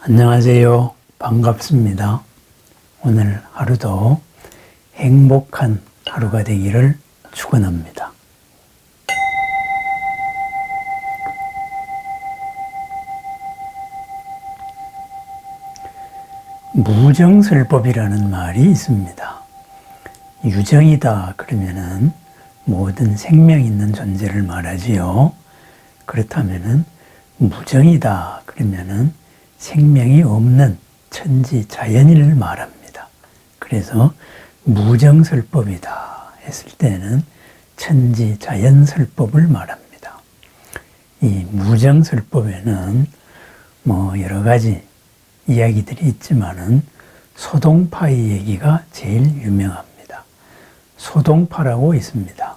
안녕하세요. 반갑습니다. 오늘 하루도 행복한 하루가 되기를 축원합니다. 무정설법이라는 말이 있습니다. 유정이다 그러면은 모든 생명 있는 존재를 말하지요. 그렇다면은 무정이다 그러면은 생명이 없는 천지 자연인을 말합니다. 그래서 무정설법이다 했을 때는 천지 자연설법을 말합니다. 이 무정설법에는 여러 가지 이야기들이 있지만은 소동파의 얘기가 제일 유명합니다. 소동파라고 있습니다.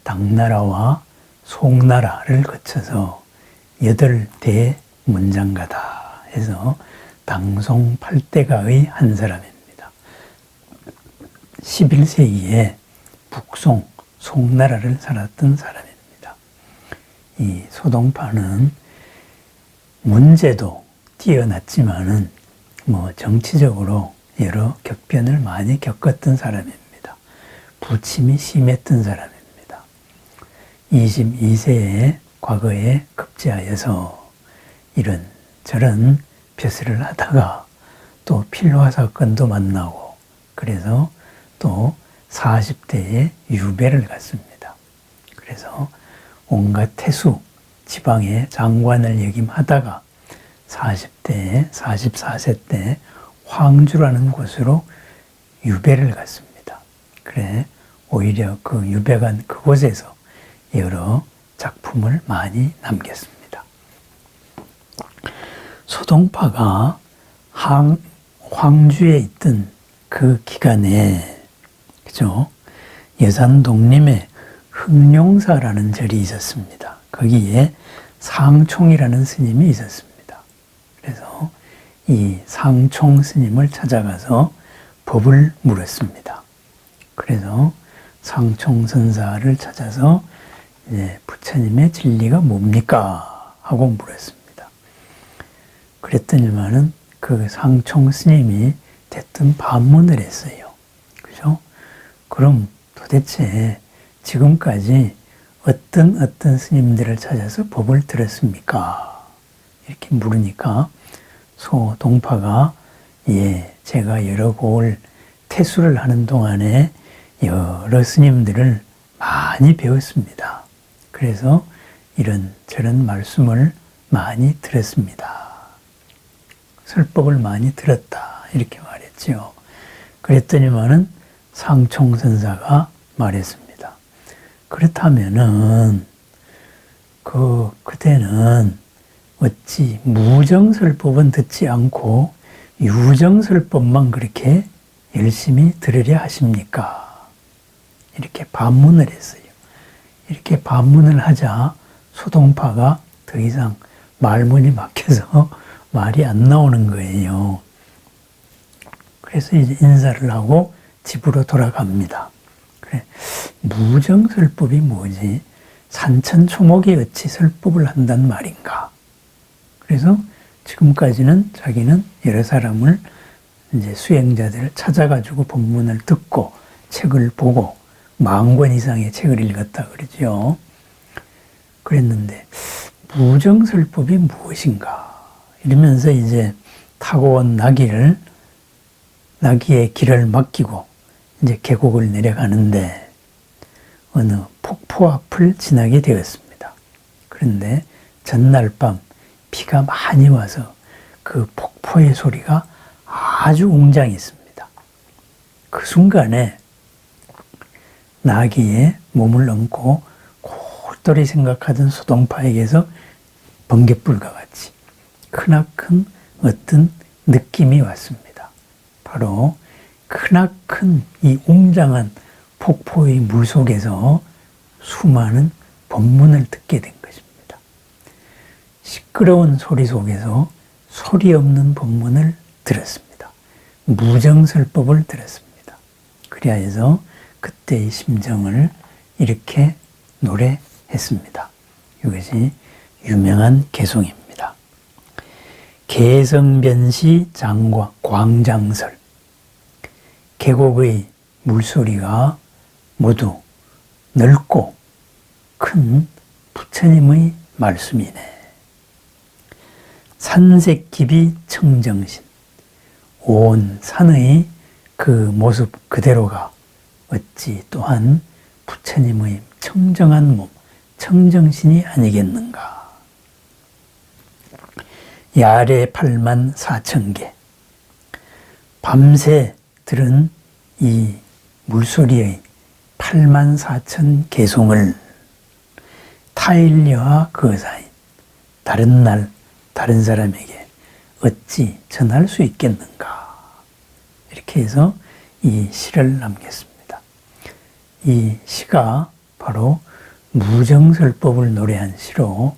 당나라와 송나라를 거쳐서 8대 문장가다 해서 당송팔대가의 한 사람입니다. 11세기에 북송, 송나라를 살았던 사람입니다. 이 소동파는 문제도 뛰어났지만은 정치적으로 여러 격변을 많이 겪었던 사람입니다. 부침이 심했던 사람입니다. 22세에 과거에 급제하여서 이런 저런 벼슬을 하다가 또 필화 사건도 만나고 그래서 또 40대에 유배를 갔습니다. 그래서 온갖 태수 지방의 장관을 역임하다가 40대, 44세 때 황주라는 곳으로 유배를 갔습니다. 그래 오히려 그 유배간 그곳에서 여러 작품을 많이 남겼습니다. 소동파가 황주에 있던 그 기간에 그죠? 여산 독림에 흑룡사라는 절이 있었습니다. 거기에 상총이라는 스님이 있었습니다. 그래서 이 상총 스님을 찾아가서 법을 물었습니다. 그래서 상총 선사를 찾아서 이제 부처님의 진리가 뭡니까? 하고 물었습니다. 그랬더니만은 그 상총 스님이 대뜸 반문을 했어요. 그죠? 그럼 도대체 지금까지 어떤 스님들을 찾아서 법을 들었습니까? 이렇게 물으니까 소동파가 제가 여러 곳을 태수를 하는 동안에 여러 스님들을 많이 배웠습니다. 그래서 이런 저런 말씀을 많이 들었습니다. 설법을 많이 들었다 이렇게 말했죠. 그랬더니만은 상총선사가 말했습니다. 그렇다면은 그때는 어찌 무정설법은 듣지 않고 유정설법만 그렇게 열심히 들으려 하십니까? 이렇게 반문을 했어요. 이렇게 반문을 하자 소동파가 더 이상 말문이 막혀서 말이 안 나오는 거예요. 그래서 이제 인사를 하고 집으로 돌아갑니다. 그래, 무정설법이 뭐지? 산천초목이 어찌 설법을 한단 말인가? 그래서 지금까지는 자기는 여러 사람을 이제 수행자들을 찾아가지고 법문을 듣고 책을 보고 10,000권 이상의 책을 읽었다 그러죠. 그랬는데 무정설법이 무엇인가? 이러면서 이제 타고 온 나귀의 길을 맡기고 이제 계곡을 내려가는데 어느 폭포 앞을 지나게 되었습니다. 그런데 전날 밤 비가 많이 와서 그 폭포의 소리가 아주 웅장했습니다. 그 순간에 나귀에 몸을 얹고 골똘히 생각하던 소동파에게서 번갯불과 같이 크나큰 어떤 느낌이 왔습니다. 바로 크나큰 이 웅장한 폭포의 물 속에서 수많은 법문을 듣게 된 것입니다. 시끄러운 소리 속에서 소리 없는 법문을 들었습니다. 무정설법을 들었습니다. 그리하여서 그때의 심정을 이렇게 노래했습니다. 이것이 유명한 개송입니다. 개성변시 광장설. 계곡의 물소리가 모두 넓고 큰 부처님의 말씀이네. 산색기비 청정신. 온 산의 그 모습 그대로가 어찌 또한 부처님의 청정한 몸, 청정신이 아니겠는가. 야래 8만 4천 개. 밤새 들은 이 물소리의 8만 4천 개송을 타일려와 거사인 다른 날 다른 사람에게 어찌 전할 수 있겠는가. 이렇게 해서 이 시를 남겼습니다. 이 시가 바로 무정설법을 노래한 시로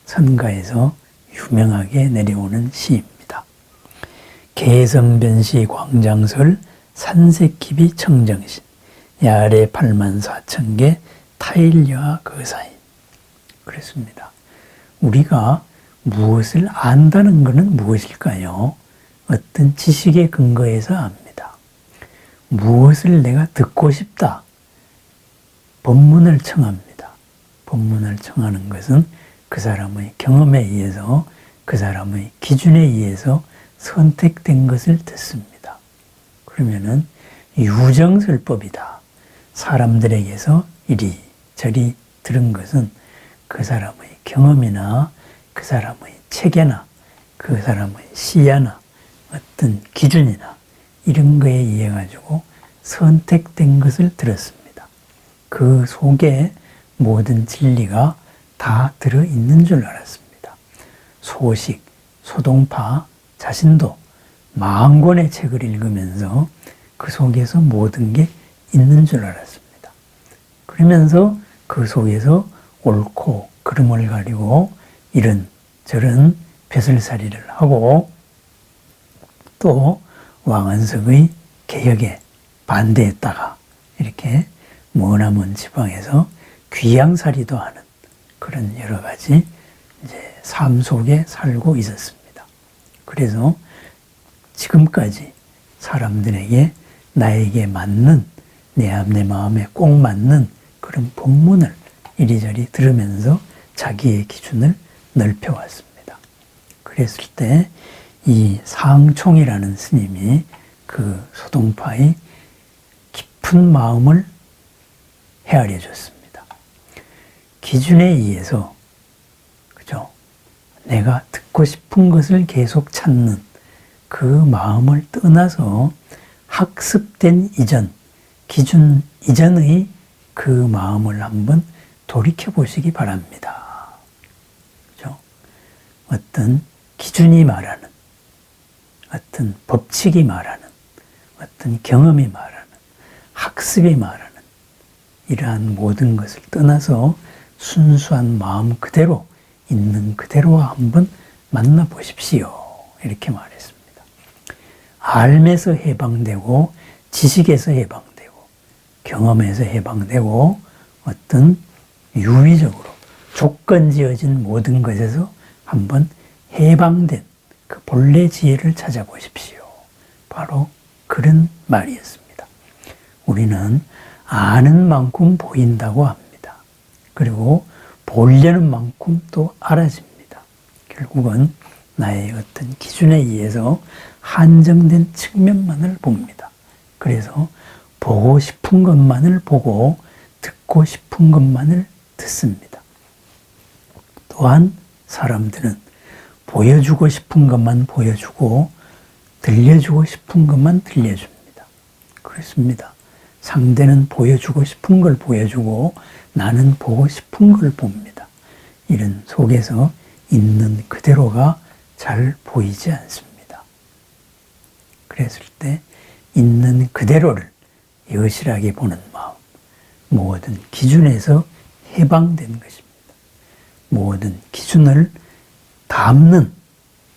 선가에서 유명하게 내려오는 시입니다. 개성변시 광장설 산색기비 청정신 야래 8만 4천 개 타일려와 거사인. 그랬습니다. 우리가 무엇을 안다는 것은 무엇일까요? 어떤 지식에 근거해서 압니다. 무엇을 내가 듣고 싶다. 법문을 청합니다. 법문을 청하는 것은 그 사람의 경험에 의해서 그 사람의 기준에 의해서 선택된 것을 듣습니다. 그러면은 유정설법이다. 사람들에게서 이리저리 들은 것은 그 사람의 경험이나 그 사람의 체계나 그 사람의 시야나 어떤 기준이나 이런 거에 의해 가지고 선택된 것을 들었습니다. 그 속에 모든 진리가 다 들어있는 줄 알았습니다. 소식, 소동파 자신도 40권의 책을 읽으면서 그 속에서 모든 게 있는 줄 알았습니다. 그러면서 그 속에서 옳고 그름을 가리고 이런 저런 벼슬살이를 하고 또 왕은석의 개혁에 반대했다가 이렇게 머나먼 지방에서 귀양살이도 하는 그런 여러 가지 이제 삶 속에 살고 있었습니다. 그래서 지금까지 사람들에게 나에게 맞는 내 마음에 꼭 맞는 그런 법문을 이리저리 들으면서 자기의 기준을 넓혀왔습니다. 그랬을 때 이 상총이라는 스님이 그 소동파의 깊은 마음을 헤아려 줬습니다. 기준에 의해서 그죠? 내가 듣고 싶은 것을 계속 찾는 그 마음을 떠나서 학습된 이전, 기준 이전의 그 마음을 한번 돌이켜 보시기 바랍니다. 그죠? 어떤 기준이 말하는, 어떤 법칙이 말하는, 어떤 경험이 말하는, 학습이 말하는 이러한 모든 것을 떠나서 순수한 마음 그대로 있는 그대로 한번 만나보십시오. 이렇게 말했습니다. 알면서 해방되고 지식에서 해방되고 경험에서 해방되고 어떤 유의적으로 조건지어진 모든 것에서 한번 해방된 그 본래 지혜를 찾아보십시오. 바로 그런 말이었습니다. 우리는 아는 만큼 보인다고 합니다. 그리고 보려는 만큼 또 알아집니다. 결국은 나의 어떤 기준에 의해서 한정된 측면만을 봅니다. 그래서 보고 싶은 것만을 보고 듣고 싶은 것만을 듣습니다. 또한 사람들은 보여주고 싶은 것만 보여주고 들려주고 싶은 것만 들려줍니다. 그렇습니다. 상대는 보여주고 싶은 걸 보여주고 나는 보고 싶은 걸 봅니다. 이런 속에서 있는 그대로가 잘 보이지 않습니다. 그랬을 때 있는 그대로를 여실하게 보는 마음, 모든 기준에서 해방된 것입니다. 모든 기준을 담는,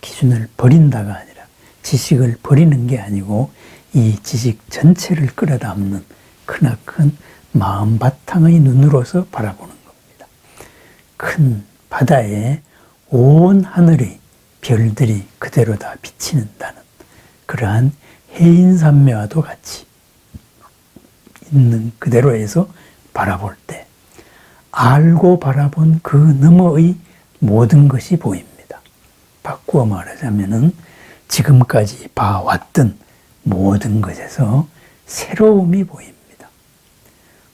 기준을 버린다가 아니라 지식을 버리는 게 아니고 이 지식 전체를 끌어담는 크나큰 마음 바탕의 눈으로서 바라보는 겁니다. 큰 바다에 온 하늘의 별들이 그대로 다 비치는다는 그러한 해인산매와도 같이 있는 그대로에서 바라볼 때 알고 바라본 그 너머의 모든 것이 보입니다. 바꾸어 말하자면은 지금까지 봐왔던 모든 것에서 새로움이 보입니다.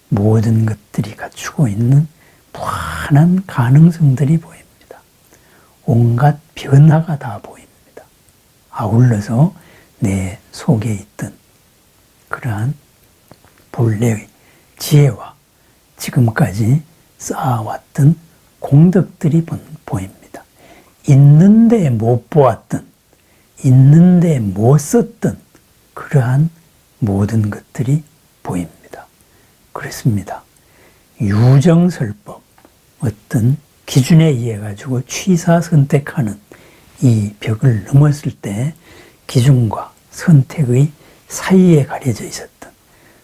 모든 것들이 갖추고 있는 무한한 가능성들이 보입니다. 온갖 변화가 다 보입니다. 아울러서 내 속에 있던 그러한 본래의 지혜와 지금까지 쌓아왔던 공덕들이 보입니다. 있는데 못 보았던, 있는데 못 썼던 그러한 모든 것들이 보입니다. 그렇습니다. 유정설법, 어떤 기준에 의해 가지고 취사 선택하는 이 벽을 넘었을 때 기준과 선택의 사이에 가려져 있었던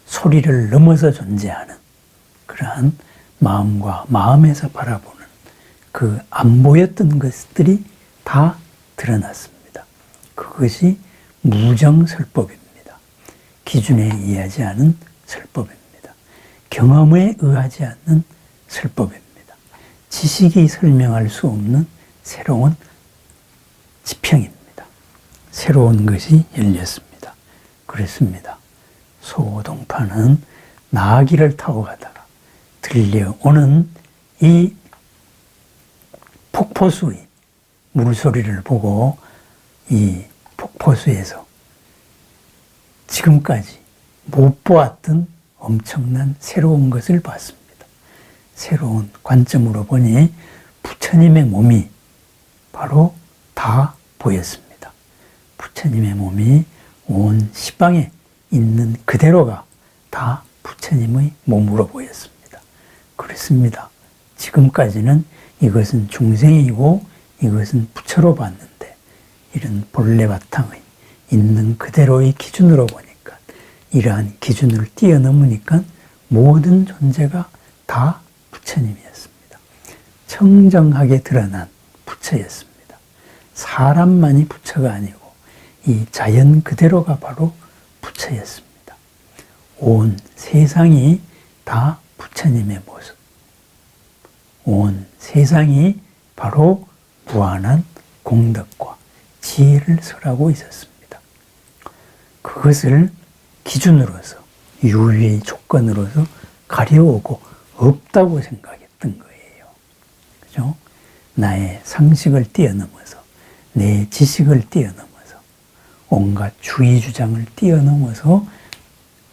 소리를 넘어서 존재하는 그러한 마음과 마음에서 바라보는 그 안 보였던 것들이 다 드러났습니다. 그것이 무정설법입니다. 기준에 의하지 않은 설법입니다. 경험에 의하지 않는 설법입니다. 지식이 설명할 수 없는 새로운 지평입니다. 새로운 것이 열렸습니다. 그렇습니다. 소동파는 나귀를 타고 가다가 들려오는 이 폭포수의 물소리를 보고 이 폭포수에서 지금까지 못 보았던 엄청난 새로운 것을 봤습니다. 새로운 관점으로 보니 부처님의 몸이 바로 다 보였습니다. 부처님의 몸이 온 시방에 있는 그대로가 다 부처님의 몸으로 보였습니다. 그렇습니다. 지금까지는 이것은 중생이고 이것은 부처로 봤는데 이런 본래 바탕의 있는 그대로의 기준으로 보니까 이러한 기준을 뛰어넘으니까 모든 존재가 다 부처님이었습니다. 청정하게 드러난 부처였습니다. 사람만이 부처가 아니고 이 자연 그대로가 바로 부처였습니다. 온 세상이 다 부처님의 모습. 온 세상이 바로 무한한 공덕과 지혜를 설하고 있었습니다. 그것을 기준으로서 유의의 조건으로서 가려오고 없다고 생각했던 거예요. 그죠? 나의 상식을 뛰어넘어서 내 지식을 뛰어넘어서 온갖 주의 주장을 뛰어넘어서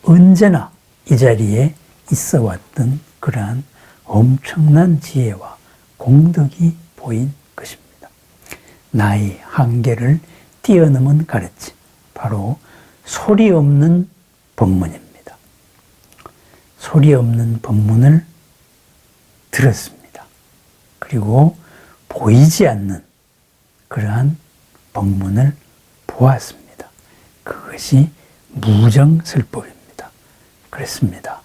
언제나 이 자리에 있어 왔던 그러한 엄청난 지혜와 공덕이 보인 것입니다. 나의 한계를 뛰어넘은 가르침, 바로 소리 없는 법문입니다. 소리 없는 법문을 들었습니다. 그리고 보이지 않는 그러한 법문을 보았습니다. 그것이 무정설법입니다. 그렇습니다.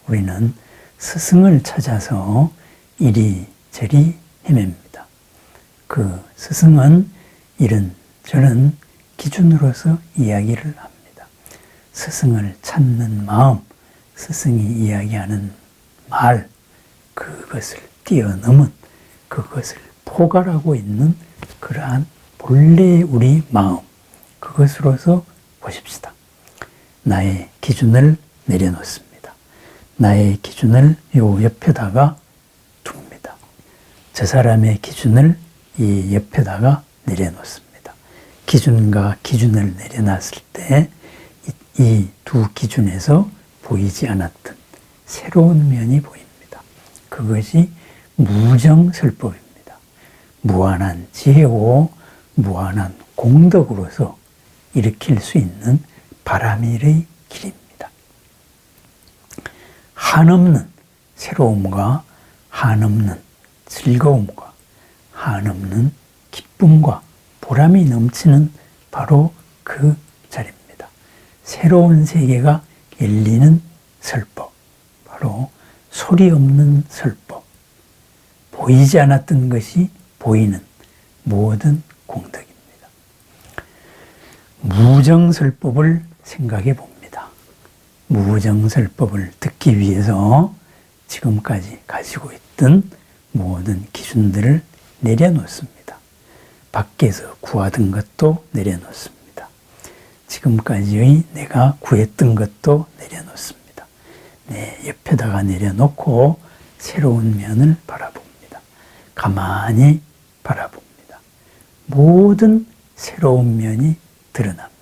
우리는 스승을 찾아서 이리저리 헤맵니다. 그 스승은 이런저런 기준으로서 이야기를 합니다. 스승을 찾는 마음, 스승이 이야기하는 말, 그것을 뛰어넘은, 그것을 포괄하고 있는 그러한 본래의 우리 마음, 그것으로서 보십시다. 나의 기준을 내려놓습니다. 나의 기준을 요 옆에다가 둡니다. 저 사람의 기준을 이 옆에다가 내려놓습니다. 기준과 기준을 내려놨을 때 이 두 기준에서 보이지 않았던 새로운 면이 보입니다. 그것이 무정설법입니다. 무한한 지혜고 무한한 공덕으로서 일으킬 수 있는 바라밀의 길입니다. 한없는 새로움과 한없는 즐거움과 한없는 기쁨과 보람이 넘치는 바로 그 자리입니다. 새로운 세계가 열리는 설법, 바로 소리 없는 설법, 보이지 않았던 것이 보이는 모든 공덕입니다. 무정설법을 생각해 봅니다. 무정설법을 듣기 위해서 지금까지 가지고 있던 모든 기준들을 내려놓습니다. 밖에서 구하던 것도 내려놓습니다. 지금까지의 내가 구했던 것도 내려놓습니다. 내 옆에다가 내려놓고 새로운 면을 바라봅니다. 가만히 바라봅니다. 모든 새로운 면이 드러납니다.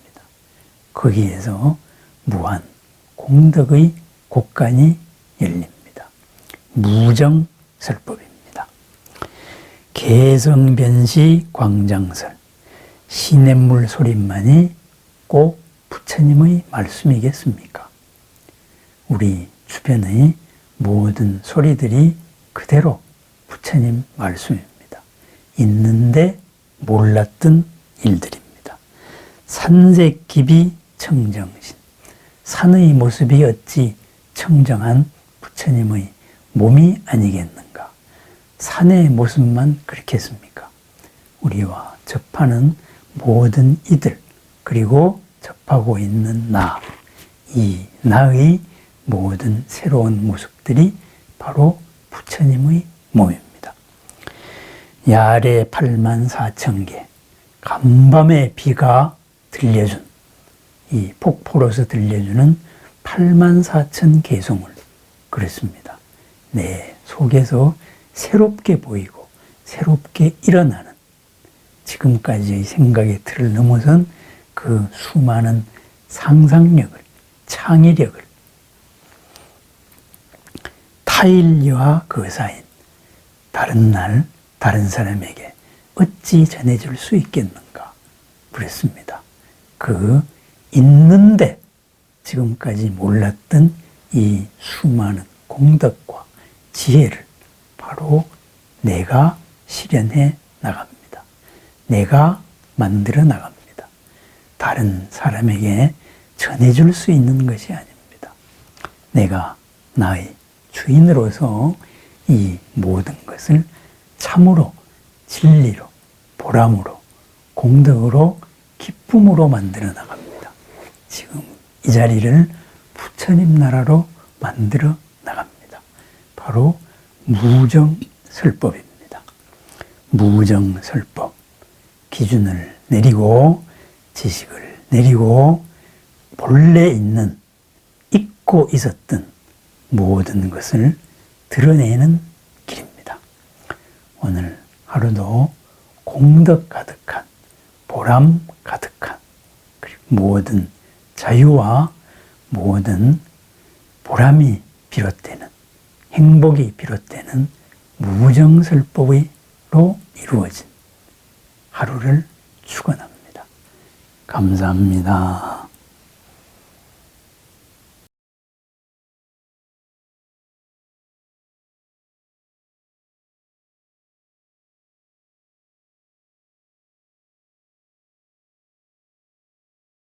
거기에서 무한 공덕의 곳간이 열립니다. 무정설법입니다. 개성변시 광장설, 시냇물 소리만이 꼭 부처님의 말씀이겠습니까? 우리 주변의 모든 소리들이 그대로 부처님 말씀입니다. 있는데 몰랐던 일들입니다. 산색기비 청정신, 산의 모습이 어찌 청정한 부처님의 몸이 아니겠는가? 산의 모습만 그렇겠습니까? 우리와 접하는 모든 이들, 그리고 접하고 있는 나, 이 나의 모든 새로운 모습들이 바로 부처님의 몸입니다. 야래 84,000개, 간밤에 비가 들려준, 이 폭포로서 들려주는 84,000개송을 그랬습니다. 내 속에서 새롭게 보이고 새롭게 일어나는 지금까지의 생각의 틀을 넘어선 그 수많은 상상력을, 창의력을 타일리와 거사인 다른 날 다른 사람에게 어찌 전해줄 수 있겠는가 그랬습니다. 그 있는데 지금까지 몰랐던 이 수많은 공덕과 지혜를 바로 내가 실현해 나갑니다. 내가 만들어 나갑니다. 다른 사람에게 전해줄 수 있는 것이 아닙니다. 내가 나의 주인으로서 이 모든 것을 참으로 진리로 보람으로 공덕으로 기쁨으로 만들어 나갑니다. 지금 이 자리를 부처님 나라로 만들어 나갑니다. 바로 무정설법입니다. 무정설법, 기준을 내리고 지식을 내리고 본래 있는 잊고 있었던 모든 것을 드러내는 길입니다. 오늘 하루도 공덕 가득한, 보람 가득한, 그리고 모든 자유와 모든 보람이 비롯되는, 행복이 비롯되는 무정설법으로 이루어진 하루를 축원합니다. 감사합니다.